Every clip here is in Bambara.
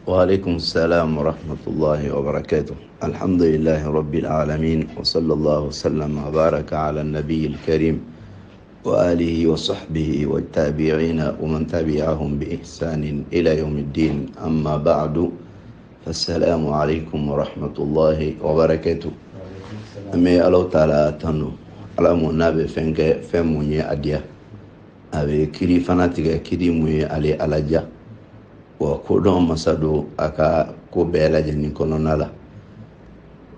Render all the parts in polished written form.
وعليكم السلام ورحمة الله وبركاته. الحمد لله رب العالمين، وصلى الله وسلم وبارك على النبي الكريم وآله وصحبه والتابعين ومن تبعهم بإحسان إلى يوم الدين. أما بعد، فالسلام عليكم ورحمة الله وبركاته. أمي الله تعالى تنو على منابع فموني أديا أبي كري فناتك كري موي علي ألاجا وكودون مسادو أكا كوبيلا جنين كونونالا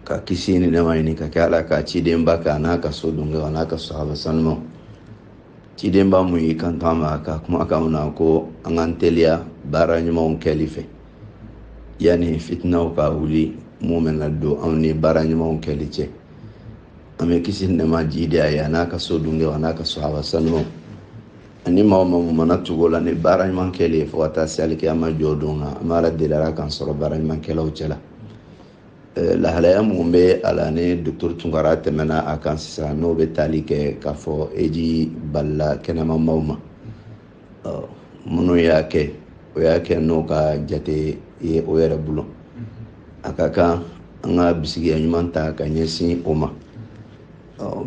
ka kisi ni da mai ni ka kala ka ciden baka na ka so dunga na ka sahaba sanmo ciden ba mu yi kan tama ka kuma aka muna ko an anteliya barani mon kalife yani fitna ka wuli mu'min do amni barani mon kalice ame kisi ne ma jida ya na ka so dunga na ka sahaba sanmo ani ma mana tugola ne barani mon kalife wata salike ama jodunga amara dilara kan soro barani mon kalaw cela la halaya mun bɛ ala ni docteur Tunkara tɛmɛna a kan sisan n'o bɛ tali kɛ k'a fɔ eji balila kɛnɛmamaw ma minnu y'a kɛ o y'a kɛ n'o ka jate ye o yɛrɛ bolo a ka kan an ka bisikiya ɲuman ta ka ɲɛsin o ma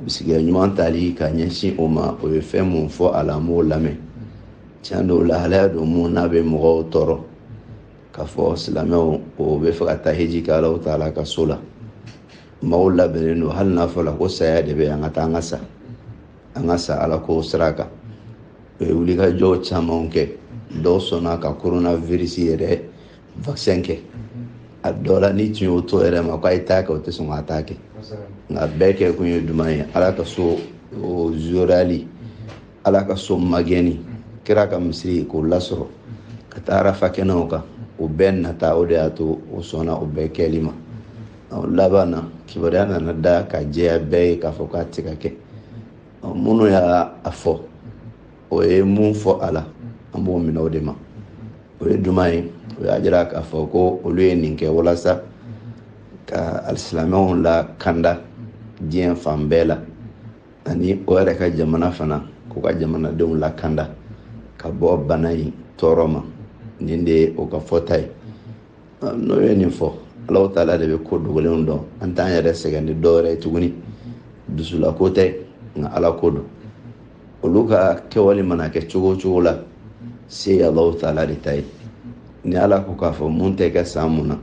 bisikiya ɲuman tali ka ɲɛsin o ma o ye fɛn mun fɔ a la an b'o lamɛn tiɲɛ don la halaya don mun n'a bɛ mɔgɔw tɔɔrɔ k'a fɔ silamɛw o bɛ fɛ ka taa hiji kɛ Alahu Taala ka so la maaw labɛnnen don hali n'a fɔra ko saya de bɛ an ka taa an ka sa Ala ko sira kan u ye wulikajɔw caman kɛ dɔw sɔnna ka coronavirus yɛrɛ vaccin kɛ a dɔw la ni tun y'o to yɛrɛ ma k'a ye taa kɛ o tɛ sɔn k'a taa kɛ nka bɛɛ kɛ kun ye duman ye Ala ka so o zorali Ala ka so magɛnni kira ka misiri k'o lasɔrɔ ka taa Arafa kɛnɛw kan o bɛɛ nata o de y'a to o sɔnna o bɛɛ kɛli ma laban na kibaruya nana da ka jɛya bɛɛ ye k'a fɔ k'a tɛ ka kɛ minnu y'a fɔ o ye mun fɔ a la an b'o minɛ o de ma o ye duman ye o y'a jira k'a fɔ ko olu ye nin kɛ walasa ka alisilamɛw lakanda diɲɛ fan bɛɛ la ani o yɛrɛ ka jamana fana k'u ka jamanadenw lakanda ka bɔ bana in tɔɔrɔ ma nin de ye o ka fɔta ye n'o ye nin fɔ Alahu Taala de bɛ ko dogolenw dɔn an t'an yɛrɛ sɛgɛn ni dɔwɛrɛ ye tuguni dusulako tɛ nka Ala ko don olu ka kɛwale mana kɛ cogo o cogo la se ye Alahu Taala de ta ye ni Ala ko k'a fɔ mun tɛ kɛ san mun na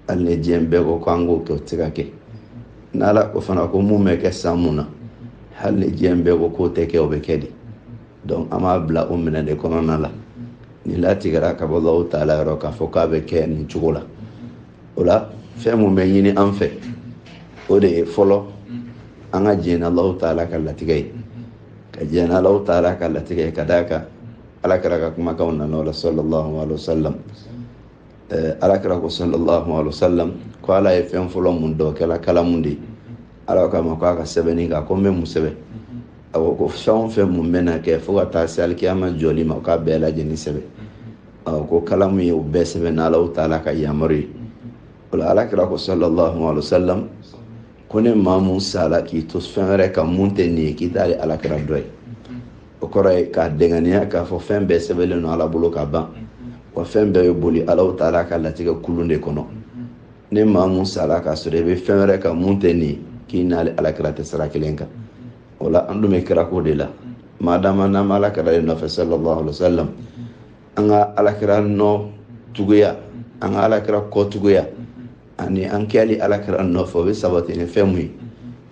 hali ni diɲɛ bɛɛ ko k'an k'o kɛ o tɛ ka kɛ ni Ala ko fana ko mun bɛ kɛ san mun na hali ni diɲɛ bɛɛ ko k'o tɛ kɛ o bɛ kɛ de donc an b'a bila o minɛ de kɔnɔna la ni latigɛra ka bɔ Alahu Taala yɔrɔ k'a fɔ k'a bɛ kɛ nin cogo la o la fɛn mun bɛ ɲini an fɛ o de ye fɔlɔ an ka jɛn Alahu Taala ka latigɛ ye ka jɛn Alahu Taala ka latigɛ ye ka d'a kan Alakira ka kumakanw nana o la sallallahu alaihi wasallam Alakira ko sallallahu alaihi wasallam ko Ala ye fɛn fɔlɔ mun dɔ kɛla kalamu de ye Ala k'a ma k'a ka sɛbɛnni kan ko n bɛ mun sɛbɛn a ko fɛn o fɛn mun bɛna kɛ fo ka taa se alikiyama jɔli ma k'a bɛɛ lajɛlen sɛbɛn ko kalamu ye o bɛɛ sɛbɛn n'Alahu Taala ka yamaru ye o la Alakira ko sallallahu alaihi wasallam ko ne maa mun sala k'i to fɛn wɛrɛ kan mun tɛ nin ye k'i t'ale Alakira dɔ ye o kɔrɔ ye k'a dɛŋaniya k'a fɔ fɛn bɛɛ sɛbɛnlen don Ala bolo ka ban wa fɛn bɛɛ bɛ boli Alahu Taala ka latigɛ kulun de kɔnɔ ne maa mun sala k'a sɔrɔ i bɛ fɛn wɛrɛ kan mun tɛ nin ye k'i n'ale Alakira tɛ sira kelen kan o la an dun bɛ kira ko de la madama n'an bɛ Alakira de nɔfɛ sallallahu alaihi wasallam an ka Alakira nɔ tuguya an ka Alakira kɔ tuguya ani an kɛli Alakira nɔfɛ o bɛ sabati ni fɛn mun ye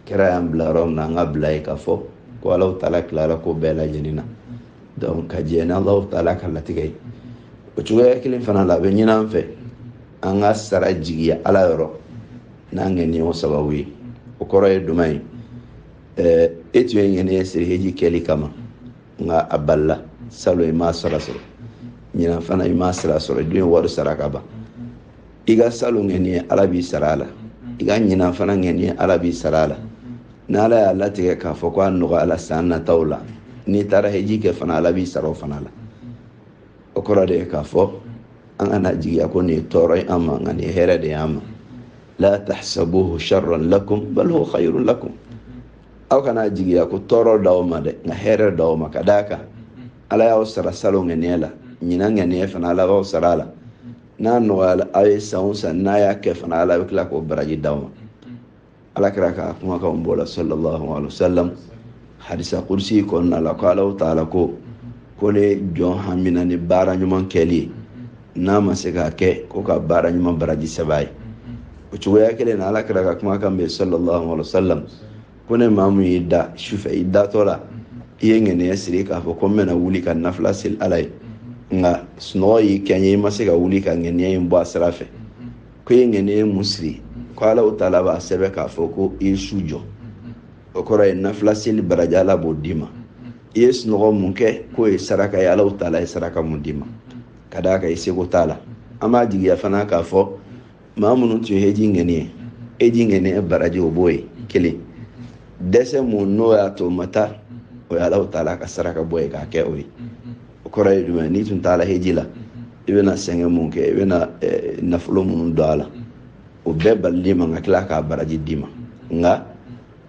kira y'an bila yɔrɔ min na an ka bila ye k'a fɔ ko Alahu Taala tilara ko bɛɛ lajɛlen na donc ka jɛ ni Alahu Taala ka latigɛ ye o cogoya kelen fana la a bɛ ɲini an fɛ an ka sara jigiya Ala yɔrɔ n'an ŋɛniya o sababu ye o kɔrɔ ye duman ye e tun ye ŋɛniya siri hiji kɛli kama nka a balila salon i m'a sara sɔrɔ ɲinan fana i m'a sara sɔrɔ dun ye wari sara ka ban i ka salon ŋɛniya Ala b'i sara a la i ka ɲinan fana ŋɛniya Ala b'i sara a la ni Ala y'a latigɛ k'a fɔ ko a nɔgɔyala san nataw la n'i taara hiji kɛ fana Ala b'i sara o fana la o kɔrɔ de ye k'a fɔ an kana jigiya ko nin ye tɔɔrɔ ye an ma nka nin ye hɛrɛ de ye an ma la tahsabuhu sharran lakum bal huwa khayrun lakum aw kana jigiya ko tɔɔrɔ d'aw ma dɛ nka hɛrɛ d'aw ma ka d'a kan Ala y'aw sara salon ŋɛniya la ñina ngene fana la ba sarala na no ala ay saunsa na ya ke fana ala kila ko baraji dawma ala kira ka kuma ka umbola sallallahu alaihi wasallam hadisa kursi ko na la qala ta'ala ko le jon hamina ni bara nyuman keli na masika ke ko ka bara nyuman baraji sabai o chuya kele na ala kira ka kuma ka be sallallahu alaihi wasallam ko ne mamu yidda shufa yidda tola yengene yasiri ka fo ko mena wuli kan nafla sil alai nga sno yi kenye masika wuli kan ngene yin bo asrafe ko yengene musri ko ala ta'ala ba sebe ka fo ko ishujo o ko ray nafla sil barajala bodima yes no munke ko e saraka ya ala ta'ala saraka mundima kada ka ise ko tala ama jigi ya fana ka fo mamunu tu heji ngene baraji oboy kele dese mu no ya to mata o ya ala ta'ala ka saraka boy ka ke oyi ko ray dum ni tun tala hejila ibena senge munke ibena naflo mun dala o be balli man akla ka baraji dima nga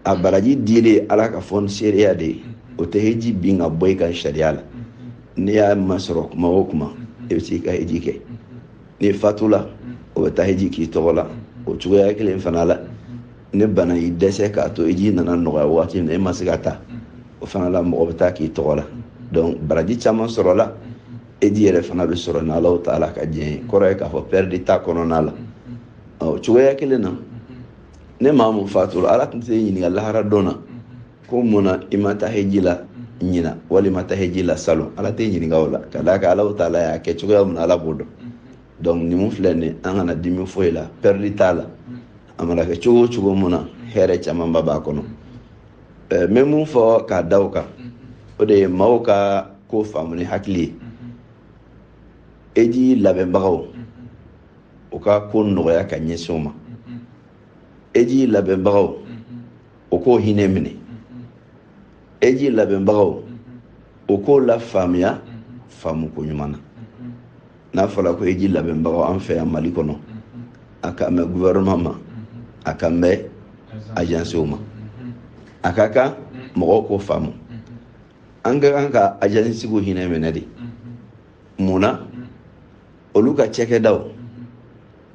a baraji dile ala ka fon sharia de o te heji binga boy kan sharia la ni ya masro kuma o kuma e ci ka heji ke ni fatula o ta heji ki tola o tuya ke len fanala ne bana idese ka to heji nana no ga wati ne masigata o fanala mo ta ki tola donc baraji chama soro la heji ele fana be soro na Allah taala ka je ko re ka fo perdi ta kono nala o tuya ke len ne mamu fatul ala tunte yini Allah hara dona ko muna imata hejila nyina wali mata hejila salo ala te yini ngawla kada ka Allah taala ya ke chuga mun ala bodo donc ni mun flene an ana dimi foila perdi tala amala ke chugo muna here chama baba kono memu fo ka dawka o de mawka ko famuni hakli eji labe bagaw o ka ko no ya kanye soma eji labɛnbagaw o k'o hinɛ minɛ eji labɛnbagaw o k'o la faamuya faamu ko ɲuman na n'a fɔra ko eji labɛnbagaw an fɛ yan Mali kɔnɔ a ka mɛn gouvernement ma a ka mɛn agencew ma a ka kan mɔgɔw k'o faamu an ka kan ka agenciw hinɛ minɛ de mun na olu ka cɛkɛdaw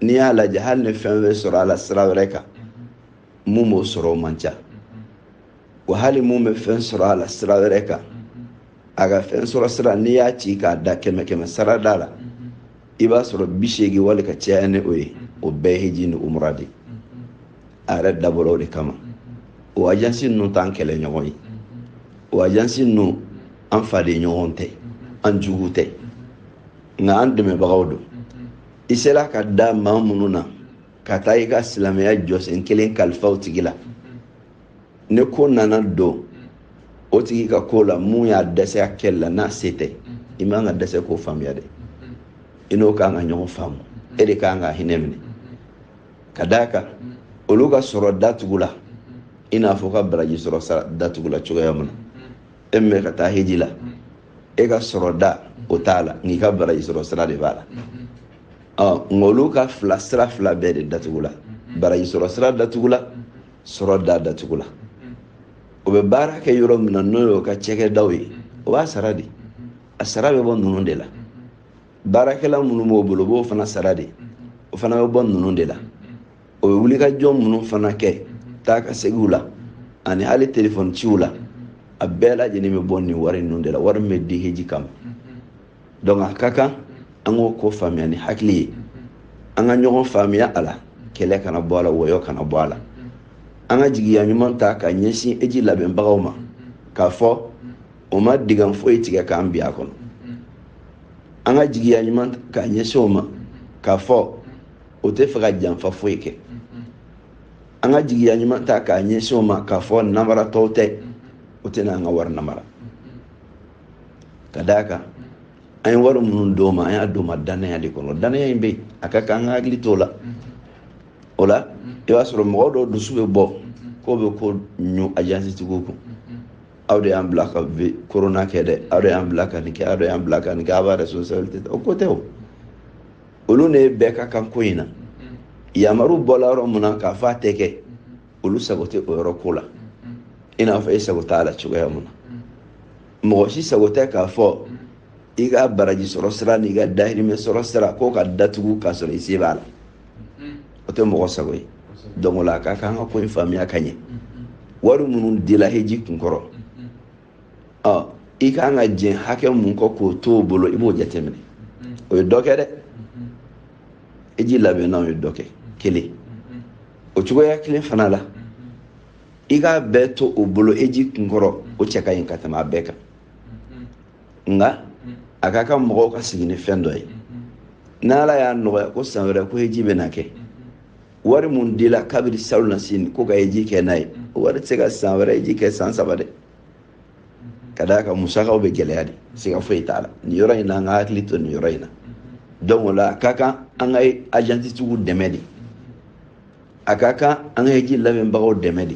n'i y'a lajɛ hali ni fɛn bɛ sɔrɔ a la sira wɛrɛ kan mun b'o sɔrɔ o man ca wa hali mun bɛ fɛn sɔrɔ a la sira wɛrɛ kan a ka fɛn sɔrɔ sira n'i y'a ci k'a da 100 sara da la i b'a sɔrɔ 80 wali ka caya ni o ye o bɛɛ hiji ni umra de a yɛrɛ dabɔra o de kama o agence ninnu t'an kɛlɛ ɲɔgɔn ye o agence ninnu an faden ɲɔgɔn tɛ an jugu tɛ nka an dɛmɛbagaw don i sera ka da maa minnu na ka taa i ka silamɛya jɔsen kelen kalifa o tigi la ni ko nana don o tigi ka ko la mun y'a dɛsɛ a kɛli la n'a se tɛ i man ka dɛsɛ k'o faamuya dɛ i n'o kan ka ɲɔgɔn faamu e de kan ka hinɛ minɛ ka d'a kan olu ka sɔrɔ datugu la i n'a fɔ ka baraji sɔrɔ datugu la cogoya min na e min bɛ ka taa heji la e ka sɔrɔ da o t'a la nka i ka baraji sɔrɔ sira de b'a la ngolu ka sira fila bɛɛ de datugu la baraji sɔrɔ sira datugu la sɔrɔ da datugu la o bɛ baara kɛ yɔrɔ min na n'o y'o ka cɛkɛdaw ye o b'a sara de a sara bɛ bɔ ninnu de la baarakɛla minnu b'o bolo o b'o fana sara de o fana bɛ bɔ ninnu de la o bɛ wuli ka jɔ minnu fana kɛ taa ka segiw la ani hali telefɔni ciw la a bɛɛ lajɛlen bɛ bɔ nin wari ninnu de la wari min bɛ di heji kama donc a ka kan an k'o ko faamuya ni hakili ye an ka ɲɔgɔn faamuya a la kɛlɛ kana bɔ a la wɔyɔ kana bɔ a la an ka jigiya ɲuman ta ka ɲɛsin eji labɛnbagaw ma k'a fɔ o ma digan foyi tigɛ k'an bi a kɔnɔ an ka jigiya ɲuman ka ɲɛsin o ma k'a fɔ o tɛ fɛ ka janfa foyi kɛ an ka jigiya ɲuman ta k'a ɲɛsin o ma k'a fɔ namaratɔw tɛ o tɛ n'an ka wari namara ka d'a kan an ye wari minnu d'o ma an y'a d'o ma danaya de kɔnɔ danaya in bɛ yen a ka kan an ka hakili t'o la o la i b'a sɔrɔ mɔgɔ dɔw dusu bɛ bɔ k'o bɛ ko ɲu agence tigiw kun aw de y'an bila ka corona kɛ dɛ aw de y'an bila ka nin kɛ aw de y'an bila ka nin kɛ a b'a responsabilité ta o ko tɛ o olu ne bɛɛ ka kan ko in na yamaru bɔla yɔrɔ min na k'a fɔ a tɛ kɛ olu sago tɛ o yɔrɔ ko la i n'a fɔ e sago t'a la cogoya min na mɔgɔ si sago tɛ k'a fɔ i ka baraji sɔrɔ sira ni ka dahirimɛ sɔrɔ sira k'o ka datugu k'a sɔrɔ i se b'a la o tɛ mɔgɔ sago ye donc o la a ka kan ka ko in faamuya ka ɲɛ wari minnu dila heji kun kɔrɔ i kan ka jɛn hakɛ mun kɔ k'o to o bolo i b'o jateminɛ o ye dɔ kɛ dɛ heji labɛnnaw ye dɔ kɛ kelen o cogoya kelen fana la i ka bɛɛ to o bolo heji kun kɔrɔ o cɛ ka ɲi ka tɛmɛ a bɛɛ kan nka a ka kan mɔgɔw ka sigi ni fɛn dɔ ye n'ala y'a nɔgɔya ko san wɛrɛ ko heji bɛna kɛ wari mun dila kabiri salona sini ko ka heji kɛ n'a ye o wari tɛ se ka san wɛrɛ heji kɛ san 3 dɛ ka d'a kan musakaw bɛ gɛlɛya de siga foyi t'a la nin yɔrɔ in na an ka hakili to nin yɔrɔ in na donc o la a ka kan an ka agentitigiw dɛmɛ de a ka kan an ka heji labɛnbagaw dɛmɛ de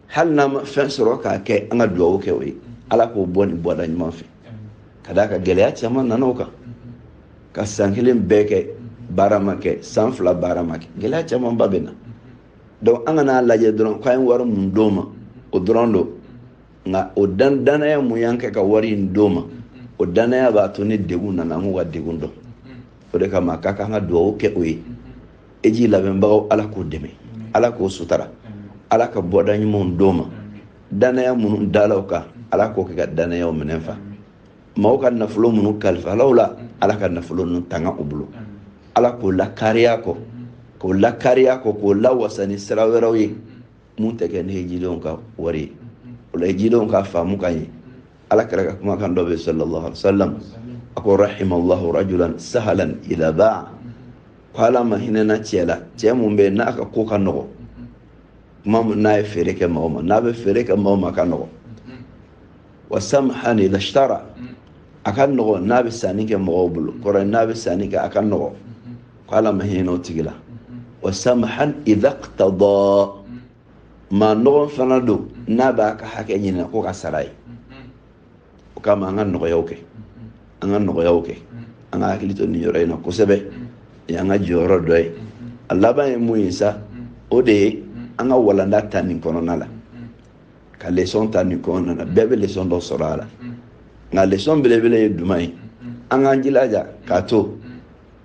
hali n'an ma fɛn sɔrɔ k'a kɛ an ka dugawu kɛ o ye ala k'o bɔ nin bɔda ɲuman fɛ ka d'a kan gɛlɛya caman nana o kan ka san 1 bɛɛ kɛ baara ma kɛ san 2 baara ma kɛ gɛlɛya caman ba bɛ na donc an kana lajɛ dɔrɔn k'an ye wari mun d'o ma o dɔrɔn do nka o danaya mun y'an kɛ ka wari in d'o ma o danaya b'a to ni degun nana an k'u ka degun dɔn o de kama a ka kan ka dugawu kɛ o ye heji labɛnbagaw ala k'o dɛmɛ ala k'o sutara ala ka bɔda ɲumanw d'o ma danaya minnu dala o kan ala k'o kɛ ka danayaw minɛ fa maaw ka nafolo minnu kalifalaw la ala ka nafolo ninnu tanga o bolo ala k'o lakariya kɔ k'o lawasa ni sira wɛrɛw ye mun tɛ kɛ ni hejidenw ka wari ye o la hejidenw ka faamu ka ɲɛ ala kɛra ka kumakan dɔ bɛ sallallahu alaihi wasallam a ko rahimallahu rajulan sahalan idha ba'a ko ala ma hinɛna cɛ la cɛ mun bɛ n'a ka ko ka nɔgɔ kuma n'a ye feere kɛ mɔgɔ ma n'a bɛ feere kɛ mɔgɔ ma ka nɔgɔ wa samhan idha ishtara a ka nɔgɔ n'a bɛ sanni kɛ mɔgɔw bolo kɔrɔ n'a bɛ sanni kɛ a ka nɔgɔ ko ala ma hinɛ o tigi la wa samhan idha iqtada ma nɔgɔ fana don n'a b'a ka hakɛ ɲini ko ka sara ye o kama an ka nɔgɔyaw kɛ an ka hakili to nin yɔrɔ in na kosɛbɛ y'an ka jɔyɔrɔ dɔ ye a laban ye mun ye sa o de ye an ka walanda ta nin kɔnɔna la ka leçon ta nin kɔnɔna la bɛɛ bɛ leçon dɔ sɔrɔ a la nka leçon belebele ye duman ye an k'an jilaja k'a to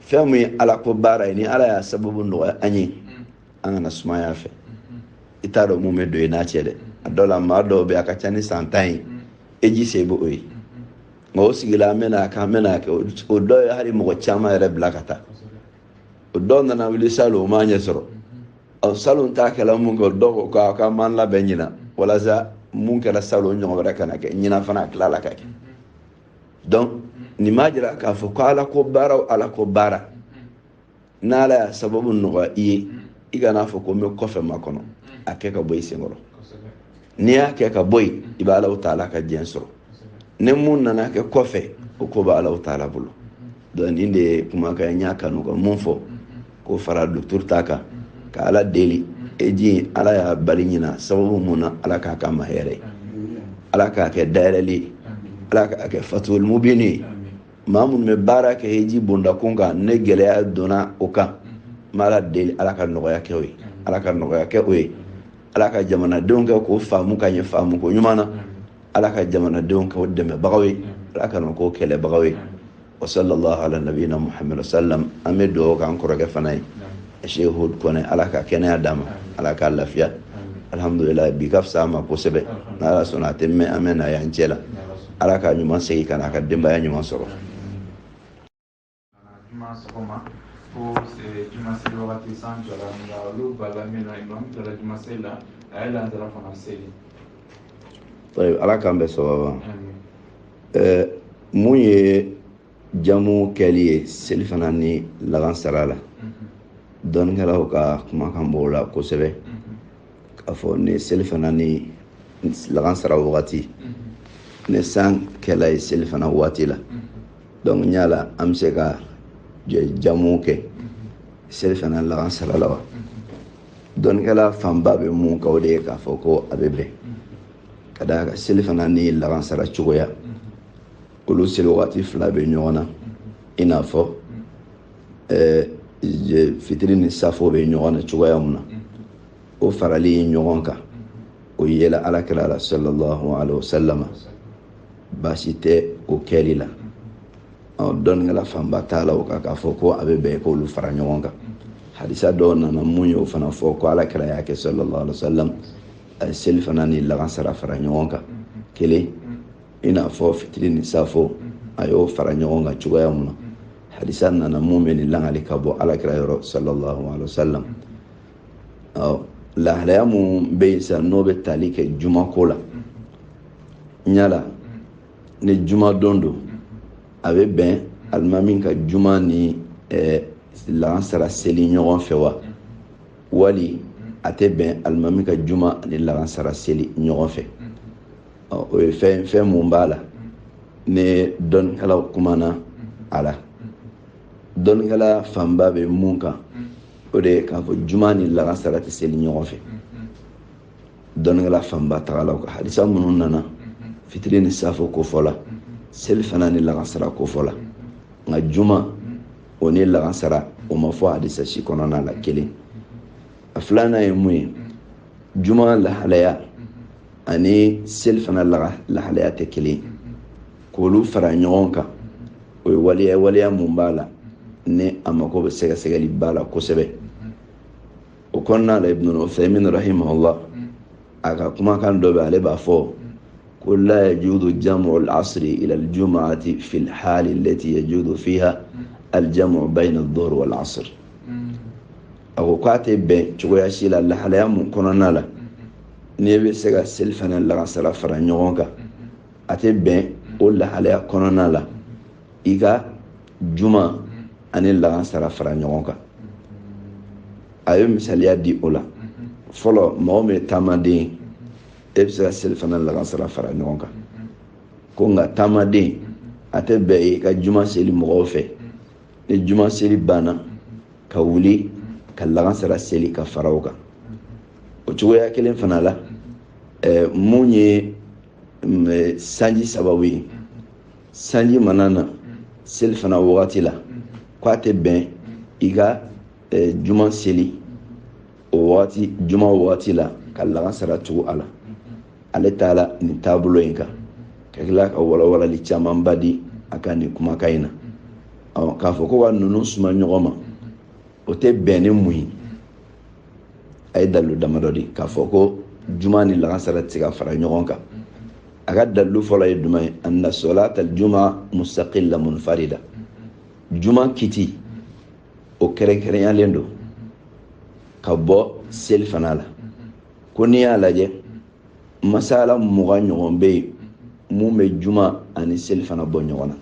fɛn min ye ala ko baara ye ni ala y'a sababu nɔgɔya an ye an kana sumaya fɛ i t'a dɔn mun bɛ don i n'a cɛ dɛ a dɔw la maa dɔw bɛ a ka ca ni san 10 ye heji se bɛ o ye nka o sigila an bɛna kɛ o dɔw ye hali mɔgɔ caman yɛrɛ bila ka taa o dɔw nana wuli salon o m'a ɲɛ sɔrɔ salon t'a kɛla mun kɛ dɔw ko k'a m'an labɛn ɲina walasa mun kɛra salon ɲɔgɔn wɛrɛ kana kɛ ɲina fana a tila la ka kɛ donc nin m'a jira k'a fɔ ko ala ko baara n'ala y'a sababu nɔgɔya i ye i kana fɔ ko n bɛ kɔfɛ makɔnɔ a kɛ ka bɔ i senkɔrɔ n'i y'a kɛ ka bɔ yen i bɛ ala taala ka diɲɛ sɔrɔ ni mun nana kɛ kɔfɛ o ko bɛ ala taala bolo donc nin de ye kumakan n y'a kanu ka mun fɔ k'o fara docteur ta kan ka ala deli heji ala y'a bali ɲina sababu mun na ala k'a k'a ma hɛrɛ ye ala k'a kɛ dayɛlɛli ye ala k'a kɛ fatul mubini ye maa minnu bɛ baara kɛ heji bondakun kan ne gɛlɛya donna o kan n bɛ ala deli ala ka nɔgɔya kɛ o ye ala ka nɔgɔya kɛ o ye ala ka jamanadenw kɛ k'o faamu ka ɲɛ faamu ko ɲuman na ala ka jamanadenw k'o dɛmɛbagaw ye ala ka na k'o kɛlɛbagaw ye wa sallallahu ala nabiyina muhammad sallam an bɛ dugawu k'an kɔrɔkɛ fana ye Sheikh Hud Kone ala ka kɛnɛya d'a ma ala ka lafiya alhamdulillah bi ka fisa ma kosɛbɛ n'ala sɔnna a tɛ mɛn an bɛ na y'an cɛ la ala ka ɲuman segin ka na a ka denbaya ɲuman sɔrɔ ko juma seli wagati san jɔla nka olu bala min na imam taara juma seli la a ye lansara fana seli ala k'an bɛ sababa mun ye jamu kɛli ye seli fana ni laban sara la dɔnnikɛlaw ka kumakan b'o la kosɛbɛ k'a fɔ ni seli fana ni laban sara wagati ni san kɛla ye seli fana waati la donc n y'a la an bɛ se ka jamu kɛ seli fana laban sara la wa dɔnnikɛla fanba bɛ mun kan o de ye k'a fɔ ko a bɛ bɛn ka d'a kan seli fana ni laban sara cogoya olu seli waati fila bɛ ɲɔgɔn na i n'a fɔ fitiri ni safo bɛ ɲɔgɔn na cogoya mun na o farali ɲɔgɔn kan o yela alakira la sallallahu alaihi wasallam baasi tɛ o kɛli la don ngala famba taala o ka fo ko abe be ko lu fara ɲɔgɔn kan hadisa dɔ nana mun y'o fana fɔ ko ala kira y'a kɛ sallallahu alaihi wasallam a ye seli fana ni lagansara fara ɲɔgɔn kan kelen i n'a fɔ fitiri ni safo a y'o fara ɲɔgɔn kan cogoya mun na hadisa nana mun bɛ ni langali ka bɔ ala kira yɔrɔ sallallahu alaihi wasallam lahalaya mun bɛ yen sisan n'o bɛ tali kɛ juma ko la ɲala ni juma don do a bɛ bɛn alimami ka juma ni lagansara seli ɲɔgɔn fɛ wa wali a tɛ bɛn alimami ka juma ni lagansara seli ɲɔgɔn fɛ o ye fɛn mun b'a la ni dɔnnikɛlaw kumana a la dɔnnikɛla fanba bɛ mun kan o de ye k'a fɔ juma ni lagansara tɛ seli ɲɔgɔn fɛ dɔnnikɛla fanba tagala o kan hadisa minnu nana fitiri ni safo kofɔ la seli fana ni lagansara kofɔ la nka juma o ni lagansara o ma fɔ hadisa si kɔnɔna la kelen a filanan ye mun ye juma lahalaya ani seli fana lahalaya tɛ kelen k'olu fara ɲɔgɔn kan o ye waliya mun b'a la ni a mako bɛ sɛgɛsɛgɛli b'a la kosɛbɛ o kɔnɔna la ibn Uthaymin rahimahullah a ka kumakan dɔ bɛ ale b'a fɔ ko la yajuzu jam'u al-asri ila al-jum'ati fi al-hal allati yajuzu fiha al-jam'u bayna adh-dhuhr wal-'asr a ko k'a tɛ bɛn cogoya si la lahalaya mun kɔnɔna la n'i bɛ se ka seli fana lagansara fara ɲɔgɔn kan a tɛ bɛn o lahalaya kɔnɔna la i ka juma ani lagansara fara ɲɔgɔn kan a ye misaliya di o la fɔlɔ mɔgɔ min ye taamaden e bɛ se ka seli fana lagansara fara ɲɔgɔn kan ko nka taamaden a tɛ bɛn i ka juma seli mɔgɔw fɛ ni juma seli banna ka wuli ka lagansara seli ka fara o kan o cogoya kelen fana la mun ye sanji sababu ye sanji mana na seli fana wagati la k'a tɛ bɛn i ka juma seli o wagati juma wagati la ka lagansara tugu a la ale taala nin taabolo in kan ka tila ka walawalali camanba di a kan nin kumakan in na k'a fɔ ko ka ninnu suma ɲɔgɔn ma o tɛ bɛn ni mun ye a ye dalilu damadɔ di k'a fɔ ko juma ni lagansara tɛ se ka fara ɲɔgɔn kan a ka dalilu fɔlɔ ye jumɛn ye anna solata juma mustaqilla munfarida juma kiti o kɛrɛnkɛrɛnyalen don ka bɔ seli fana la ko n'i y'a lajɛ masala 20 ɲɔgɔn bɛ yen mun bɛ juma ani seli fana bɔ ɲɔgɔn na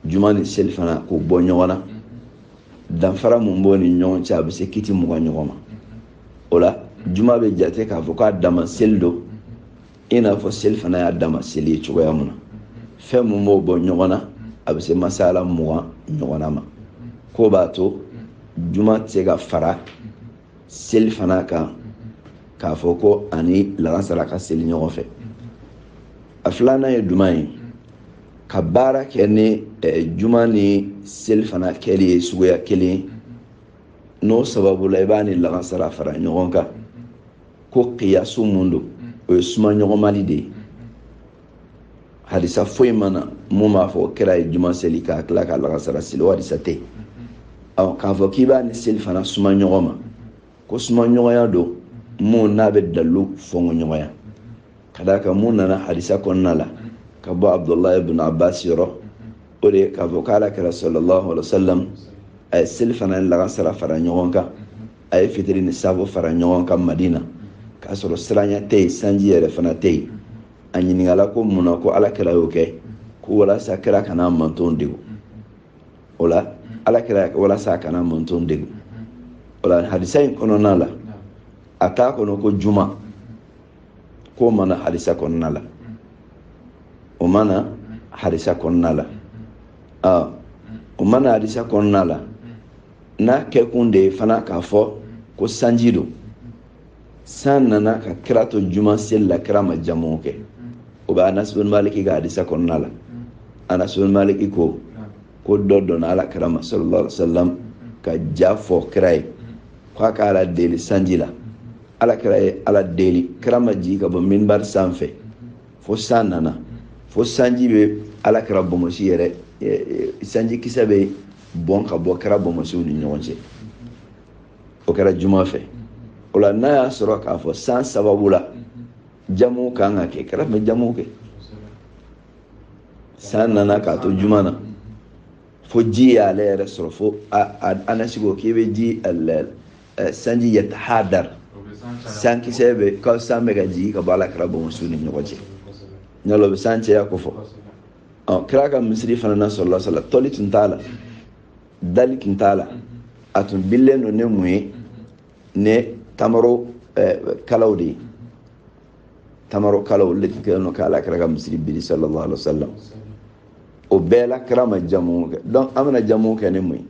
juma ni seli fana k'o bɔ ɲɔgɔn na danfara mun b'o ni ɲɔgɔn cɛ a bɛ se kiti 20 ɲɔgɔn ma o la juma bɛ jate k'a fɔ k'a dama seli don i n'a fɔ seli fana y'a dama seli ye cogoya mun na fɛn mun b'o bɔ ɲɔgɔn na a bɛ se masala 20 ɲɔgɔn na ma ko b'a to juma tɛ se ka fara seli fana kan k'a fɔ ko ani lagansara ka seli ɲɔgɔn fɛ a filanan ye jumɛn ye ka baara kɛ ni juma ni seli fana kɛli ye suguya kelen n'o sababu la i b'a ni lagansara fara ɲɔgɔn kan ko qiyasu mun don o ye suma ɲɔgɔnmali de ye hadisa foyi mana mun b'a fɔ kɛra ye juma seli k'a tila ka lagansara seli o hadisa tɛ k'a fɔ k'i b'a ni seli fana suma ɲɔgɔn ma ko suma ɲɔgɔnya don mun n'a bɛ dalilu fɔngɔ ɲɔgɔnya ka d'a kan mun nana hadisa kɔnɔna la ka bɔ Abdullahi ibn Abbas yɔrɔ o de k'a fɔ k'ala kɛra sallallahu alaihi wasallam a ye seli fana lagansara fara ɲɔgɔn kan a ye fitiri ni safo fara ɲɔgɔn kan Madina k'a sɔrɔ siranya tɛ yen sanji yɛrɛ fana tɛ yen a ɲininkala ko mun na ko ala kɛra y'o kɛ ko walasa kɛra kana mantonw degun o la ala kɛra walasa kana mantonw degun o la hadisa in kɔnɔna la a t'a kɔnɔ ko juma k'o mana hadisa kɔnɔna la o mana hadisa kɔnɔna la o mana hadisa kɔnɔna la n'a kɛkun de ye fana k'a fɔ ko sanji don san nana ka kira to juma seli la kira ma jamu kɛ o bɛ Anas bin Maliki ka hadisa kɔnɔna la Anas bin Maliki ko dɔ dɔnna ala kira ma sallallahu alaihi wasallam ka ja fɔ kira ye k'a ka ala deli sanji la ala kira ye ala deli kira ma jigin ka bɔ minbar sanfɛ fo san nana fo sanji bɛ ala kira bomosi yɛrɛ sanji kisɛ bɛ bɔn ka bɔ kɛra bɔnmasiw ni ɲɔgɔn cɛ o kɛra juma fɛ o la n'a y'a sɔrɔ k'a fɔ san sababu la jamu kan ka kɛ kɛra tun bɛ jamu kɛ san nana k'a to juma na fo ji y'ale yɛrɛ sɔrɔ fo Anasi ko k'i bɛ ji sanji yatahadar san kisɛ bɛ ka san bɛ ka jigin ka bɔ Alakira bɔnmasiw ni ɲɔgɔn cɛ ɲɔlɔ bɛ san cɛya ko fɔ kira ka misiri fana na sallallahu alaihi wasallam tɔli tun t'a la dali tun t'a la a tun bilen don ne mun ye ne tamaro kalaw de ye tamaro kalaw le tun kɛlen don k'ala kira ka misiri biri sallallahu alaihi wasallam o bɛɛ la kira ma jamu kɛ donc an bɛna jamu kɛ ne mun ye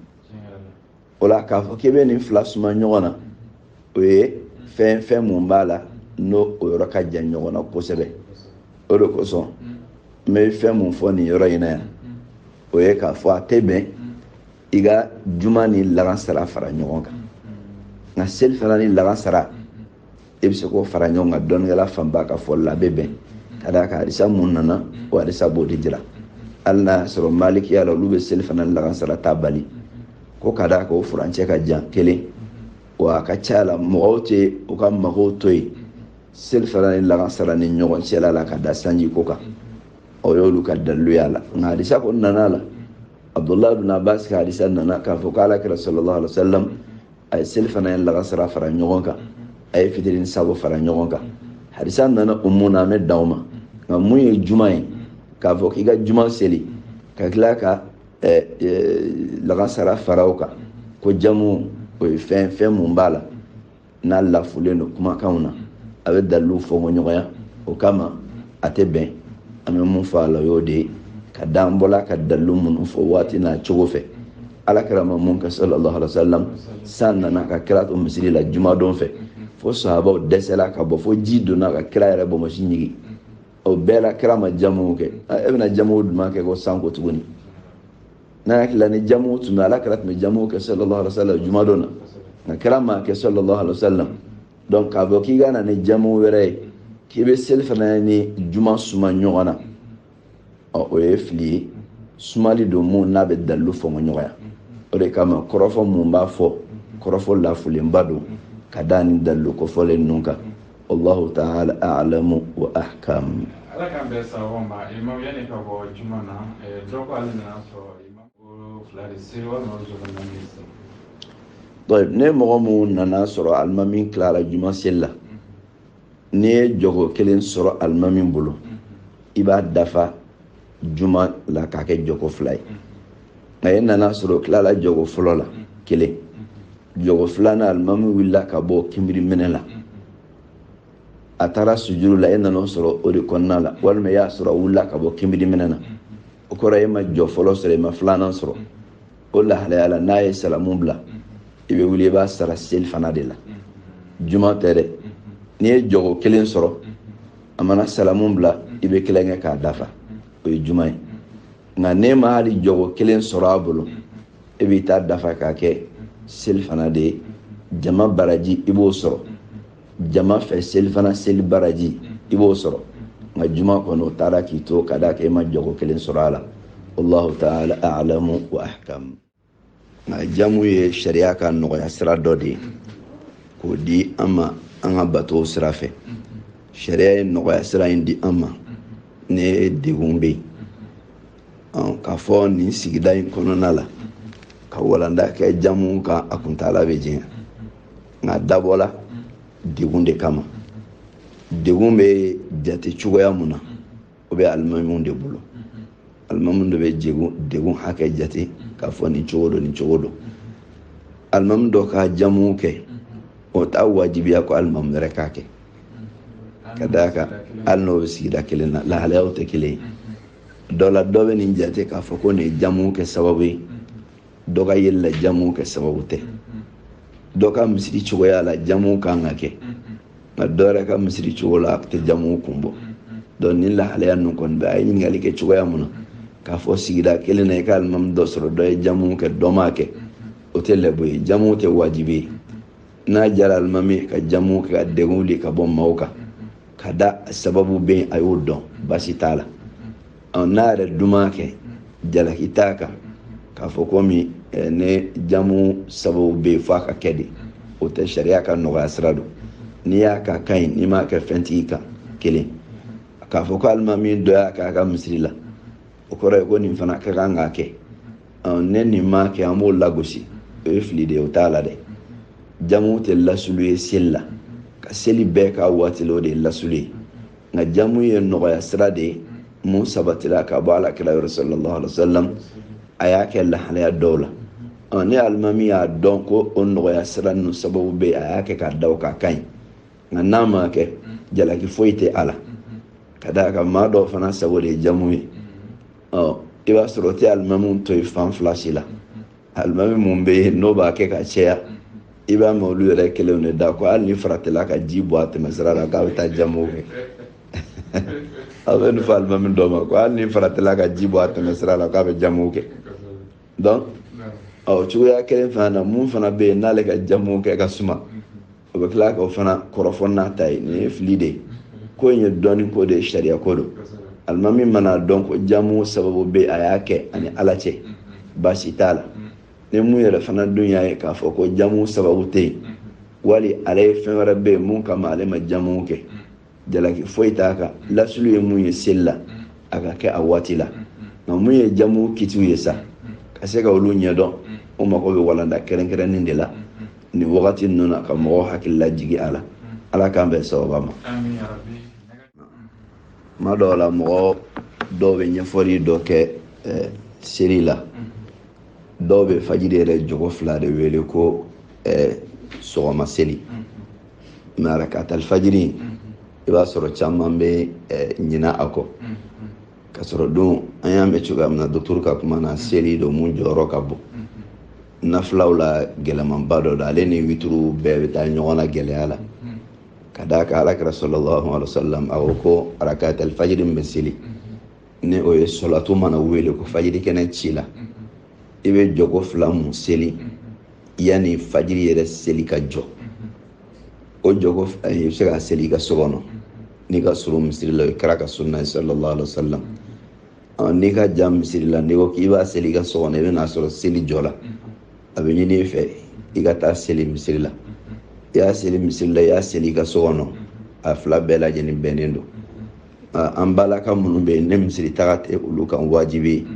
o la k'a fɔ k'i bɛ nin fila suma ɲɔgɔn na o ye fɛn mun b'a la n'o o yɔrɔ ka jan ɲɔgɔn na kosɛbɛ o de kosɔn n bɛ fɛn mun fɔ nin yɔrɔ in na yan o ye k'a fɔ a tɛ bɛn i ka juma ni lagansara fara ɲɔgɔn kan nka seli fana ni lagansara i bɛ se k'o fara ɲɔgɔn kan dɔnnikɛla fanba ka fɔli la a bɛ bɛn ka d'a kan hadisa mun nana o hadisa b'o de jira hali n'a y'a sɔrɔ malikiya la olu bɛ seli fana ni lagansara ta bali ko ka d'a kan o furancɛ ka jan kelen wa a ka ca la mɔgɔw tɛ u ka magow to yen seli fana ni lagansara ni ɲɔgɔn cɛla la ka da sanji ko kan o y'olu ka dalilu y'a la nka hadisa ko nana la Abdullah ibn Abbas ka hadisa nana k'a fɔ k'ala kira sallallahu alaihi wasallam a ye seli fana ni lagansara fara ɲɔgɔn kan a ye fitiri ni sabo fara ɲɔgɔn kan hadisa nana mun na an bɛ dan o ma nka mun ye juma ye k'a fɔ k'i ka juma seli ka tila ka lagansara fara o kan ko jamu o ye fɛn mun b'a la n'a lafulen don kumakanw na a bɛ dalilu fɔ ɲɔgɔnya o kama a tɛ bɛn an bɛ mun fɔ a la o y'o de ye ka d'an bɔla ka dalilu minnu fɔ waati n'a cogo fɛ Alakira ma mun kɛ sallallahu alaihi wasallam san nana ka kira to misiri la juma don fɛ fo sahabaw dɛsɛla ka bɔ fo ji donna ka kira yɛrɛ bɔnmasi ɲigi o bɛɛ la kira ma jamu kɛ e bɛna jamu duman kɛ ko san ko tuguni n'a hakilila ni jamu tun bɛ Alakira tun bɛ jamu kɛ sallallahu alaihi wasallam juma don na nka kira ma kɛ sallallahu alaihi wasallam donc k'a fɔ k'i ka na ni jamu wɛrɛ ye k'i bɛ seli fana ni juma suma ɲɔgɔn na o ye fili ye sumali don mun n'a bɛ dalilu fɔ ɲɔgɔnya o de kama kɔrɔfɔ mun b'a fɔ kɔrɔfɔ lafulenba don ka da ni dalilu kofɔlen ninnu kan Allahu ta'ala a'lamu wa ahkam. Ala k'an bɛɛ sababu ma imam yanni ka bɔ juma na dɔw ko ale nana sɔrɔ imam ko fila de se walima o jɔyɔrɔ naani se. Donc ne mɔgɔ mun nana sɔrɔ alimami tilara juma seli la n'i ye jogo kelen sɔrɔ alimami bolo i b'a dafa juma la k'a kɛ jogo fila ye nka e nana sɔrɔ tilala jogo fɔlɔ la kelen jogo filanan alimami wulila ka bɔ kinbiri minɛ la a taara sujuru la e nana sɔrɔ o de kɔnɔna la walima e y'a sɔrɔ wulila ka bɔ kinbiri minɛ na o kɔrɔ e ma jɔ fɔlɔ sɔrɔ e ma filanan sɔrɔ o lahalaya la n'a ye salamu bila i bɛ wuli i b'a sara seli fana de la juma tɛ dɛ n'i ye jogo kelen sɔrɔ a mana salamu bila i bɛ kelen kɛ k'a dafa o ye juma ye nka n'e ma hali jogo kelen sɔrɔ a bolo e b'i ta dafa k'a kɛ seli fana de ye jama baraji i b'o sɔrɔ jama fɛ seli fana seli baraji i b'o sɔrɔ nka juma kɔnɔ o taara k'i to ka d'a kan e ma jogo kelen sɔrɔ a la Allahu ta'ala a'lamu wa ahkam. Nka jamu ye sariya ka nɔgɔya sira dɔ de ye k'o di an ma an ka bato sira fɛ sariya ye nɔgɔya sira in di an ma ne degun bɛ yen k'a fɔ nin sigida in kɔnɔna la ka walanda kɛ jamu kan a kuntala bɛ jɛn nka dabɔla degun de kama degun bɛ jate cogoya mun na o bɛ alimamiw de bolo alimamiw de bɛ degun hakɛ jate k'a fɔ nin cogo don nin cogo don alimami dɔ ka jamu kɛ o t'a wajibiya ko alimami wɛrɛ k'a kɛ ka d'a kan hali n'o bɛ sigida kelen na lahalayaw tɛ kelen ye dɔ la dɔ bɛ nin jate k'a fɔ ko nin ye jamu kɛ sababu ye dɔ ka yeli la jamu kɛ sababu tɛ dɔ ka misiri cogoya la jamu kan ka kɛ nka dɔ yɛrɛ ka misiri cogo la a tɛ jamu kun bɔ donc nin lahalaya ninnu kɔni bɛ a ye ɲininkali kɛ cogoya mun na k'a fɔ sigida kelen na i ka alimami dɔ sɔrɔ dɔ ye jamu kɛ dɔ m'a kɛ o tɛ lɛbu ye jamu tɛ wajibi ye n'a jara alimami ka jamu kɛ ka degun wuli ka bɔ maaw kan ka da sababu bɛ yen a y'o dɔn baasi t'a la n'a yɛrɛ duman kɛ jalaki t'a kan k'a fɔ komi ne jamu sababu bɛ yen f'a ka kɛ de o tɛ sariya ka nɔgɔya sira don n'i y'a ka kan ɲi n'i m'a kɛ fɛntigi kan kelen k'a fɔ ko alimami dɔ y'a k'a ka misiri la o kɔrɔ ye ko nin fana ka kan k'a kɛ ne nin m'a kɛ an b'o lagosi o ye fili de ye o t'a la dɛ jamu tɛ lasulu ye seli la ka seli bɛɛ ka waati la o de ye lasulu ye nka jamu ye nɔgɔya sira de ye mun sabatira ka bɔ alakira yɔrɔ sallallahu alaihi wasallam a y'a kɛ lahalaya dɔw la ni alimami y'a dɔn ko o nɔgɔya sira ninnu sababu bɛ yen a y'a kɛ k'a da o ka kan nka n'a ma kɛ jalaki foyi tɛ a la ka d'a kan maa dɔw fana sago de ye jamu ye i b'a sɔrɔ o tɛ alimami to yen fan fila si la alimami mun bɛ yen n'o b'a kɛ ka caya i b'a mɛn olu yɛrɛ kelenw de da ko hali ni faratila ka ji bɔ a tɛmɛsira la k'a bɛ taa jamu kɛ a bɛ nin fɔ alimami dɔ ma ko hali ni faratila ka ji bɔ a tɛmɛsira la k'a bɛ jamu kɛ donc cogoya kelen fana na mun fana bɛ yen n'ale ka jamu kɛ ka suma o bɛ tila k'o fana kɔrɔfɔ n'a ta ye nin ye fili de ye ko in ye dɔɔni ko de ye sariya ko don alimami mana dɔn ko jamu sababu bɛ a y'a kɛ ani ala cɛ baasi t'a la ni mun yɛrɛ fana dun y'a ye k'a fɔ ko jamu sababu tɛ yen wali ale ye fɛn wɛrɛ bɛ yen mun kama ale ma jamu kɛ jalaki foyi t'a kan lasulu ye mun ye seli la a ka kɛ a waati la nka mun ye jamu kitiw ye sa ka se ka olu ɲɛdɔn o mago bɛ walanda kɛrɛnkɛrɛnnen de la nin wagati ninnu na ka mɔgɔw hakili lajigi a la ala k'an bɛn sababa ma ma dɔw la mɔgɔ dɔw bɛ ɲɛfɔli dɔ kɛ seli la dɔw bɛ fajiri yɛrɛ jogo fila de wele ko sɔgɔma seli mɛ arakatal fajiri i b'a sɔrɔ caman bɛ ɲina a kɔ ka sɔrɔ don an y'a mɛn cogoya min na dɔkitɛri ka kuma na seli don mun jɔyɔrɔ ka bon nafilaw la gɛlɛmanba dɔ don ale ni wituru bɛɛ bɛ taa ɲɔgɔn na gɛlɛya la ka d'a kan alakira sallallahu alaihi wasallam a ko ko arakatal fajiri min bɛ seli ni o ye sɔlatu mana wele ko fajiri kɛnɛ ci la i bɛ jogo fila mun seli yanni fajiri yɛrɛ seli ka jɔ o jogo i bɛ se ka seli i ka so kɔnɔ n'i ka surun misiri la o ye kira ka sunna ye sallallahu alaihi wasallam n'i ka jan misiri la n'i ko k'i b'a seli i ka so kɔnɔ i bɛ n'a sɔrɔ seli jɔ la a bɛ ɲini i fɛ i ka taa seli misiri la i y'a seli misiri la i y'a seli i ka so kɔnɔ a fila bɛɛ lajɛlen bɛnnen don an balaka minnu bɛ yen ne misiri taga tɛ olu kan wajibi ye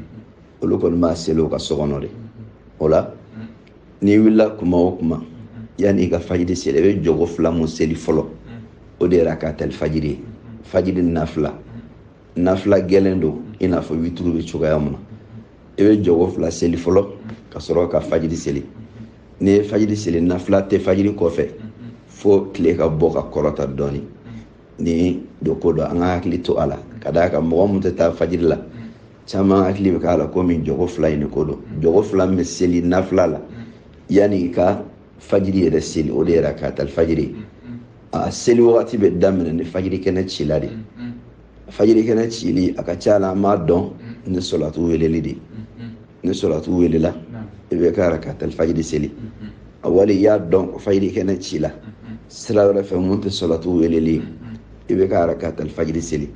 olu kɔni b'a seli u ka so kɔnɔ de o la n'i wulila kuma o kuma yanni i ka fajiri seli i bɛ jogo fila mun seli fɔlɔ o de yɛrɛ ka teli fajiri ye fajiri nafila gɛlɛn don i n'a fɔ wituru bɛ cogoya min na i bɛ jogo fila seli fɔlɔ ka sɔrɔ ka fajiri seli n'i ye fajiri seli nafila tɛ fajiri kɔfɛ fo tile ka bɔ ka kɔrɔta dɔɔni ni do ko dɔ an ka hakili to a la ka d'a kan mɔgɔ mun tɛ taa fajiri la caman hakili bɛ k'a la komi jogo fila in de ko don jogo fila min bɛ seli nafila la yanni i ka fajiri yɛrɛ seli o de yɛrɛ ka teli fajiri a seli wagati bɛ daminɛ ni fajiri kɛnɛ cila de fajiri kɛnɛ cili a ka ca la an b'a dɔn ni sɔlatu weleli de ni sɔlatu welela i bɛ ka ka teli fajiri seli a wali i y'a dɔn ko fajiri kɛnɛ cila sira wɛrɛ fɛ mun tɛ sɔlatu weleli i bɛ ka ka teli fajiri seli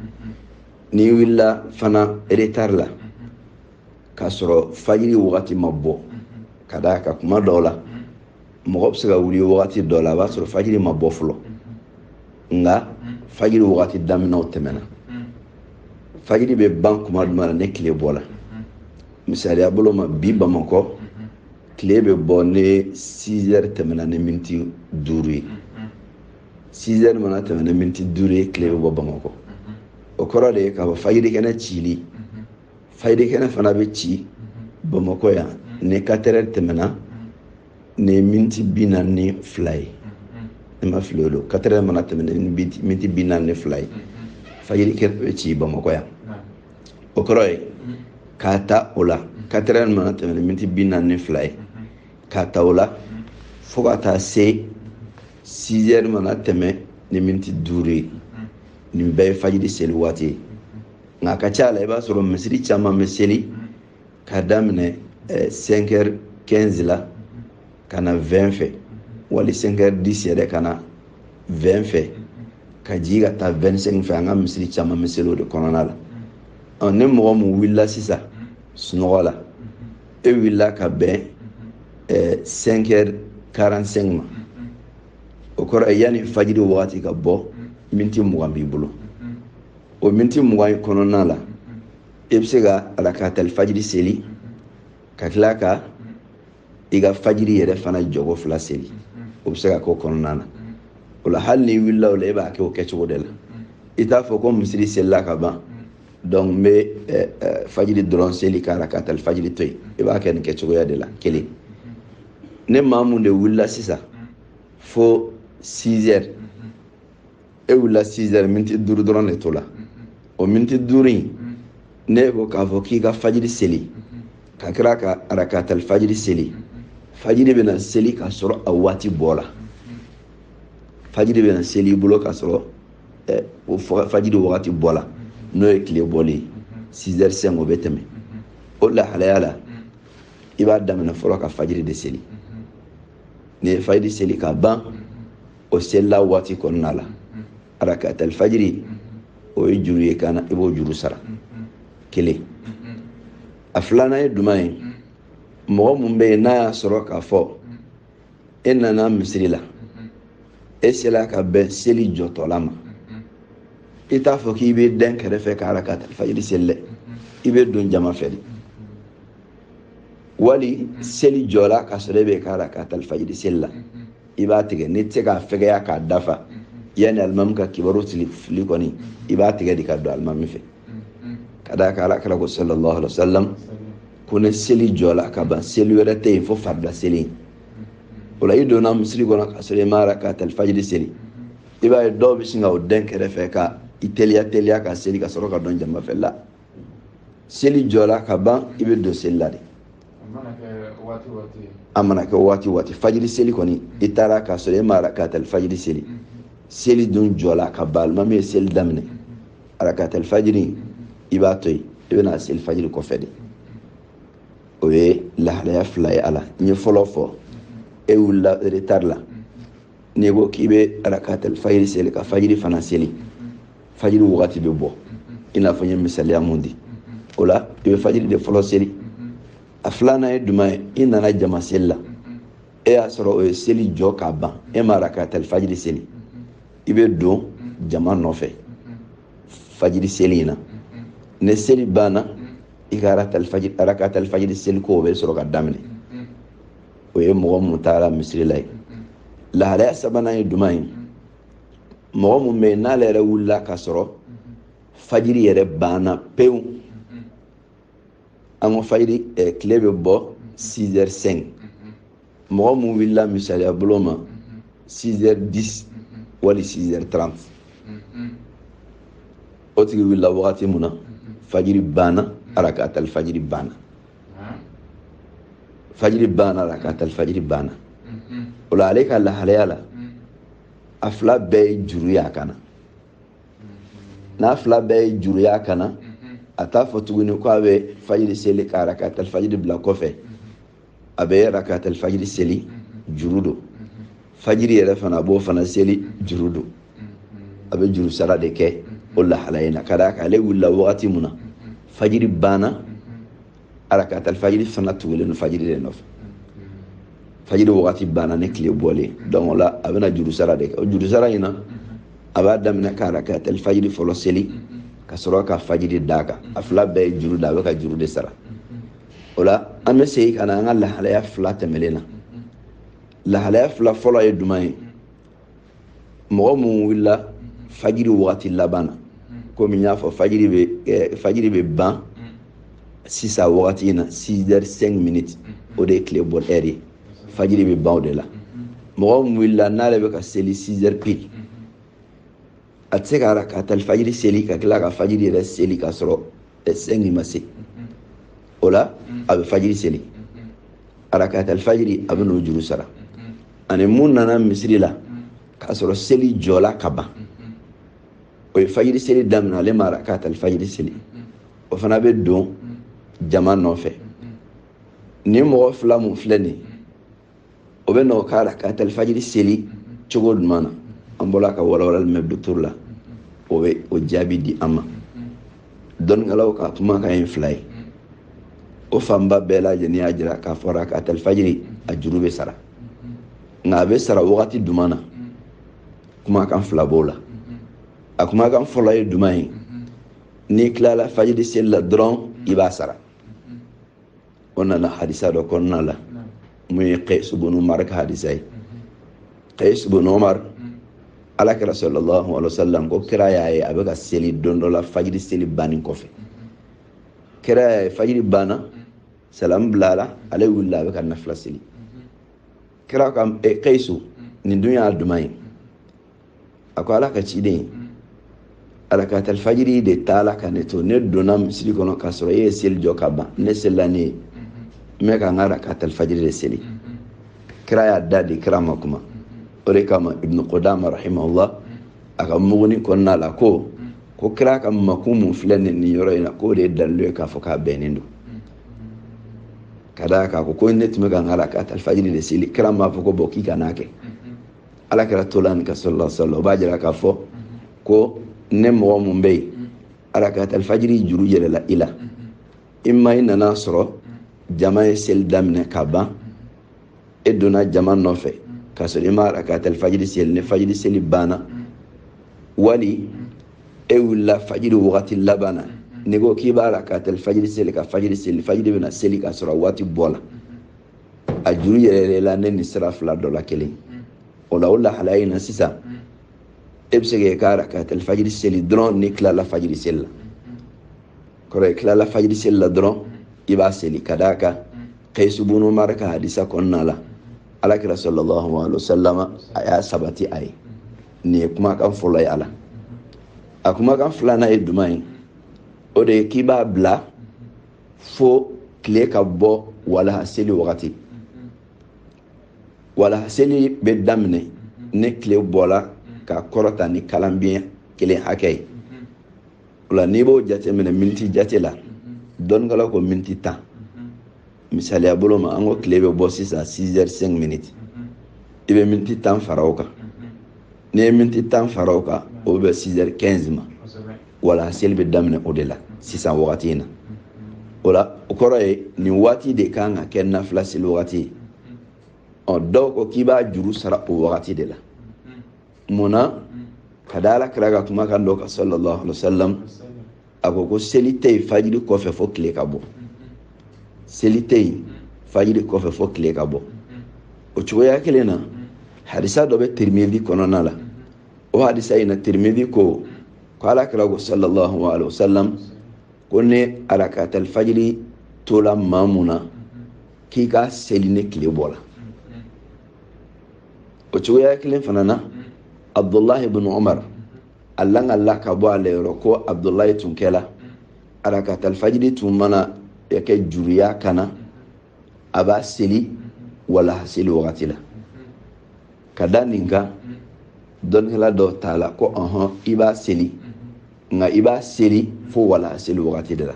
n'i wulila fana retard la k'a sɔrɔ fajiri wagati ma bɔ ka d'a kan kuma dɔw la mɔgɔ bɛ se ka wuli wagati dɔw la a b'a sɔrɔ fajiri ma bɔ fɔlɔ nka fajiri wagati daminɛw tɛmɛna fajiri bɛ ban kuma jumɛn na ne tile bɔra misaliya bolo ma bi bamakɔ tile bɛ bɔ ne 6 heures tɛmɛna ni miniti 5 ye 6 heures mana tɛmɛ ni miniti 5 ye tile bɛ bɔ bamakɔ o kɔrɔ de ye k'a fɔ fajiri kɛnɛ cili fajiri kɛnɛ fana bɛ ci bamakɔ yan ni 4 heures tɛmɛna ni miniti 42 ye ne ma fili o don 4 heures mana tɛmɛ ni miniti 42 ye fajiri kɛnɛ bɛ ci bamakɔ yan o kɔrɔ ye k'a ta o la 4 heures mana tɛmɛ ni miniti 42 ye k'a ta o la fo ka taa se 6 heures mana tɛmɛ ni miniti 5 ye nin bɛɛ ye fajiri seli waati ye nka a ka ca la i b'a sɔrɔ misiri caman bɛ seli k'a daminɛ 5h15 la ka na 20 fɛ wali 5h10 yɛrɛ ka na 20 fɛ ka jigin ka taa 25 fɛ an ka misiri caman bɛ seli o de kɔnɔna la ni mɔgɔ mun wulila sisan sunɔgɔ la e wulila ka bɛn 5h45 ma o kɔrɔ yani fajiri wagati ka bɔ minti 20 b'i bolo o minti 20 kɔnɔna la e bɛ se ka rakatal fajiri seli ka tila ka i ka fajiri yɛrɛ fana jɔgo 2 seli o bɛ se ka k'o kɔnɔna na o la hali ni wulila o la e b'a kɛ o kɛcogo de la i t'a fɔ ko misiri selila ka ban donc n bɛ fajiri dɔrɔn seli ka rakatal fajiri to yen i b'a kɛ nin kɛcogoya de la kelen ne maa mun de wulila sisan fo 6h e wulila 6h minti 5 dɔrɔn de to la o minti 5 in ne ko k'a fɔ k'i ka fajiri seli ka kira ka rakatal fajiri seli fajiri bɛna seli ka sɔrɔ a waati bɔ la fajiri bɛna seli i bolo ka sɔrɔ o fajiri wagati bɔ la n'o ye tile bɔli 6h05 o bɛ tɛmɛ o lahalaya la i b'a daminɛ fɔlɔ ka fajiri de seli ni ye fajiri seli ka ban o selila waati kɔnɔna la rakatal fajiri o ye juru ye kana i b'o juru sara kelen a filanan ye duman ye mɔgɔ mun bɛ yen n'a y'a sɔrɔ k'a fɔ e nana misiri la e sela ka bɛn seli jɔtɔla ma i t'a fɔ k'i bɛ den kɛrɛfɛ ka rakatal fajiri seli dɛ i bɛ don jama fɛ de wali seli jɔla ka sɔrɔ e bɛ ka rakatal fajiri seli la i b'a tigɛ n'i tɛ se k'a fɛgɛya k'a dafa yani alimami ka kibaru fili kɔni i b'a tigɛ de ka don alimami fɛ ka d'a kan alakira ko sallallahu alaihi wa sallam ko ne seli jɔla ka ban seli wɛrɛ tɛ yen fo farida seli o la i donna misiri kɔnɔ ka sɔrɔ i ma rakatal fajiri seli i b'a ye dɔw bɛ sin ka o den kɛrɛfɛ ka i teliya ka seli ka sɔrɔ ka dɔn jama fɛ la seli jɔla ka ban i bɛ don seli la de a mana kɛ waati fajiri seli kɔni i taara ka sɔrɔ e ma rakatal fajiri seli seli dun jɔla ka ban alimami ye seli daminɛ rakatal fajiri i b'a to yen i bɛna seli fajiri kɔfɛ de o ye lahalaya 2 ye a la n ye fɔlɔ fɔ e wulila retard la n'i ko k'i bɛ rakatal fajiri seli ka fajiri fana seli fajiri wagati bɛ bɔ i n'a fɔ n ye misaliya mun di o la i bɛ fajiri de fɔlɔ seli a filanan ye duman ye i nana jama seli la e y'a sɔrɔ o ye seli jɔ k'a ban e ma rakatal fajiri seli i bɛ don jama nɔfɛ fajiri seli in na ne seli banna i ka rakatal fajiri seli ko o bɛ sɔrɔ ka daminɛ o ye mɔgɔ mun taara misiri la ye lahalaya sabanan ye duman ye mɔgɔ mun bɛ yen n'ale yɛrɛ wulila ka sɔrɔ fajiri yɛrɛ banna pewu an ko fajiri tile bɛ bɔ 6h05 mɔgɔ mun wulila misaliya bolo ma 6h10 wali 6h30 o tigi wulila wagati mun na fajiri banna rakatal fajiri banna rakatal fajiri banna o la ale ka lahalaya la a fila bɛɛ ye juru ye a kana n'a fila bɛɛ ye juru ye a kana a t'a fɔ tuguni ko a bɛ fajiri seli ka rakatal fajiri bila kɔfɛ a bɛ rakatal fajiri seli juru don fajiri yɛrɛ fana a b'o fana seli juru don a bɛ juru sara de kɛ o lahalaya in na ka d'a kan ale wulila wagati mun na fajiri banna rakatal fajiri fana tugulen don fajiri de nɔfɛ fajiri wagati banna ni tile bɔlen donc o la a bɛna juru sara de kɛ o juru sara in na a b'a daminɛ ka rakatal fajiri fɔlɔ seli ka sɔrɔ ka fajiri d'a kan a fila bɛɛ ye juru da a bɛ ka juru de sara o la an bɛ segin ka na an ka lahalaya 2 tɛmɛlen na lahalaya 2 fɔlɔ ye duman ye mɔgɔ mun wulila fajiri wagati laban na komi n y'a fɔ fajiri bɛ ban sisan wagati in na 6h05 minutes o de ye tile bɔ heure ye fajiri bɛ ban o de la mɔgɔ mun wulila n'ale bɛ ka seli 6h pile a tɛ se ka rakatal fajiri seli ka tila ka fajiri yɛrɛ seli ka sɔrɔ 5 ma se o la a bɛ fajiri seli rakatal fajiri a bɛ n'o juru sara ani mun nana misiri la k'a sɔrɔ seli jɔla ka ban o ye fajiri seli daminɛ ale ma rakatal fajiri seli o fana bɛ don jama nɔfɛ ni mɔgɔ 2 mun filɛ nin o bɛ n'o ka rakatal fajiri seli cogo jumɛn na an bɔra ka walawalali mɛn docteur la o bɛ o jaabi di an ma dɔnnikɛlaw ka kuma kan ye 2 ye o fanba bɛɛ lajɛlen y'a jira k'a fɔ rakatul fajiri a juru bɛ sara nka a bɛ sara wagati jumɛn na kumakan fila b'o la a kumakan fɔlɔ ye jumɛn ye n'i tilala fajiri seli la dɔrɔn i b'a sara o nana hadisa dɔ kɔnɔna la mun ye Qais ibn Umar ka hadisa ye Qais ibn Umar alakira sallallahu alaihi wasallam ko kira y'a ye a bɛ ka seli don dɔ la fajiri seli bannen kɔfɛ kira y'a ye fajiri banna salam bilala ale wulila a bɛ ka nafila seli kira ka Qaisu nin dun y'a duman ye a ko ala ka ciden rakatul fajiri de taala ka ne to ne donna misiri kɔnɔ k'a sɔrɔ e ye seli jɔ ka ban ne selila ne ye n bɛ ka n ka rakatul fajiri de seli kira y'a da di kira ma kuma o de kama Ibn Qudama rahimahullah a ka muguni kɔnɔna la ko kira ka makun mun filɛ nin yɔrɔ in na k'o de ye dalilu ye k'a fɔ k'a bɛnnen don ka d'a kan ko ne tun bɛ ka n ka rakatul fajiri de seli kira m'a fɔ ko bɔn k'i kana kɛ ala kɛra tola nin ka sallallahu alaihi wasallam o b'a jira k'a fɔ ko ne mɔgɔ mun bɛ yen rakatul fajiri juru yɛlɛla i la i ma i nana sɔrɔ jama ye seli daminɛ ka ban e donna jama nɔfɛ k'a sɔrɔ i ma rakatul fajiri seli ne fajiri seli banna wali e wulila fajiri wagati laban na n'i ko k'i b'a rakatul fajiri seli ka fajiri seli fajiri bɛna seli k'a sɔrɔ waati bɔla a juru yɛlɛla ne ni sira fila dɔ la kelen o la o lahalaya in na sisan e bɛ se k'i ka rakatul fajiri seli dɔrɔn ni tilala fajiri seli la kɔrɔ ye tilala fajiri seli la dɔrɔn i b'a seli ka d'a kan Qais ibn Umar ka hadisa kɔnɔna la alakira sallallahu alaihi wasallam a y'a sabati a ye nin ye kumakan fɔlɔ ye a la a kumakan filanan ye jumɛn ye o de ye k'i b'a bila fo tile ka bɔ walaha seli wagati walaha seli bɛ daminɛ ni tile bɔla ka kɔrɔta ni kalanbiɲɛ kelen hakɛ ye o la n'i b'o jateminɛ miniti jate la dɔnnikɛlaw ko miniti 10 misaliya bolo ma an ko tile bɛ bɔ sisan 6h05 i bɛ miniti 10 fara o kan n'i ye miniti 10 fara o kan o bɛ 6h15 ma walaha seli bɛ daminɛ o de la sisan wagati in na o la o kɔrɔ ye nin waati de kan ka kɛ nafila seli wagati ye dɔw ko k'i b'a juru sara o wagati de la munna ka da ala kira ka kumakan dɔ kan sallallahu alaihi wasallam a ko seli tɛ yen fajiri kɔfɛ fo tile ka bɔ seli tɛ yen fajiri kɔfɛ fo tile ka bɔ o cogoya kelen na hadisa dɔ bɛ Tirmidhi kɔnɔna la o hadisa in na Tirmidhi ko ala kira ko sallallahu alaihi wasallam ko ne rakatul fajiri tola maa mun na k'i ka seli ne tile bɔra o cogoya kelen fana na Abdullah ibn Umar Allah Allah ka bɔ ale yɔrɔ ko Abdullah tun kɛla rakatul fajiri tun mana kɛ juriya kana a b'a seli walaha seli wagati la ka da nin kan dɔnnikɛla dɔw t'a la ko i b'a seli nka i b'a seli fo walaha seli wagati de la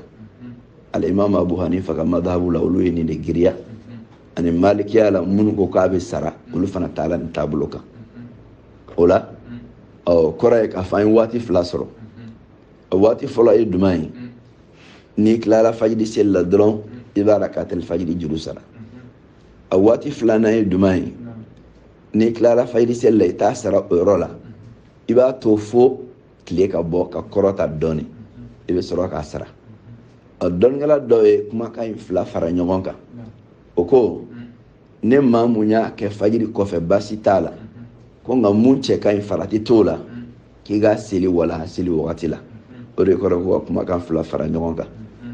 al-Imam Abu Hanifa ka madhabu la olu ye nin de giriya ani Malikiya la minnu ko k'a bɛ sara olu fana t'a la nin taabolo kan o la kɔrɔ ye k'a fɔ an ye waati fila sɔrɔ o waati fɔlɔ ye jumɛn ye n'i tilala fajiri seli la dɔrɔn i b'a rakatul fajiri juru sara a waati filanan ye jumɛn ye n'i tilala fajiri seli la i t'a sara o yɔrɔ la i b'a to fo tile ka bɔ ka kɔrɔta dɔɔni i bɛ sɔrɔ k'a sara a dɔnnikɛla dɔw ye kumakan in fila fara ɲɔgɔn kan o ko ne maa mun y'a kɛ fajiri kɔfɛ baasi t'a la ko nka mun cɛ ka ɲi farati t'o la k'i ka seli walaha seli wagati la o de kɔrɔ ko ka kumakan fila fara ɲɔgɔn kan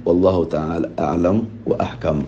wallahu ta'ala a'lam wa ahkam